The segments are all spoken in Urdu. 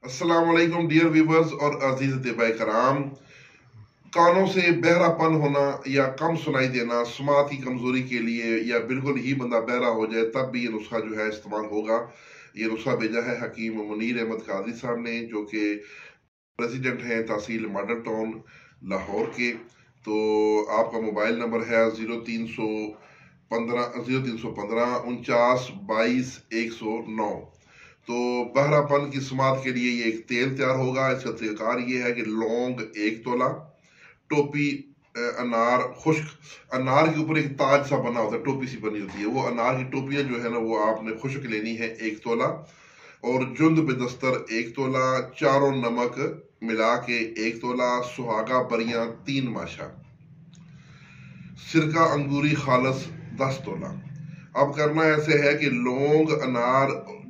السلام علیکم ڈیئر ویورز اور عزیز طباء کرام. کانوں سے بہرہ پن ہونا یا کم سنائی دینا سماعت کی کمزوری کے لیے یا بالکل ہی بندہ بہرہ ہو جائے تب بھی یہ نسخہ جو ہے استعمال ہوگا. یہ نسخہ بھیجا ہے حکیم منیر احمد قادری صاحب نے، جو کہ پریزیڈنٹ ہیں تحصیل ماڈل ٹاون لاہور کے. تو آپ کا موبائل نمبر ہے 0315 49 22 109. تو بہرہ پن کی سماعت کے لیے یہ ایک تیل تیار ہوگا. اس کا طریقہ کار یہ ہے کہ لونگ 1 تولہ، ٹوپی انار خشک، انار کے اوپر ایک تاج سا بنا ہوتا ہے، ٹوپی سی بنی ہوتی ہے، وہ انار کی ٹوپیاں جو ہے نا وہ آپ نے خشک لینی ہے 1 تولہ، اور جندبیدستر 1 تولہ، چاروں نمک ملا کے 1 تولہ، سوہاگہ بریاں 3 ماشا، سرکہ انگوری خالص 10 تولہ. اب کرنا ایسے ہے کہ لونگ، انار،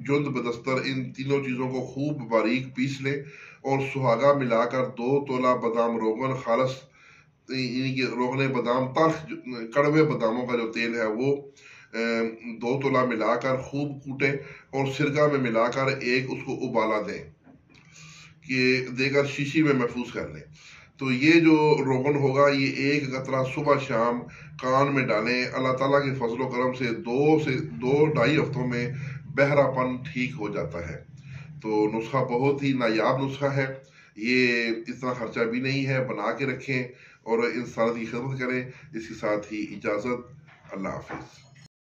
جندبیدستر ان تینوں چیزوں کو خوب باریک پیس لیں، اور سوہاگہ ملا کر 2 تولہ بادام روغن خالص، یعنی کہ روغن بادام تلخ کڑوے باداموں کا جو تیل ہے وہ 2 تولہ ملا کر خوب کوٹیں، اور سرکہ میں ملا کر اس کو ابالا دیں کہ دے کر شیشی میں محفوظ کر لیں. تو یہ جو روغن ہوگا یہ 1 قطرہ صبح شام کان میں ڈالیں. اللہ تعالیٰ کے فضل و کرم سے 2-2.5 ہفتوں میں بہرہ پن ٹھیک ہو جاتا ہے. تو نسخہ بہت ہی نایاب نسخہ ہے، یہ اتنا خرچہ بھی نہیں ہے. بنا کے رکھیں اور انسانیت کی خدمت کریں. اس کے ساتھ ہی اجازت. اللہ حافظ.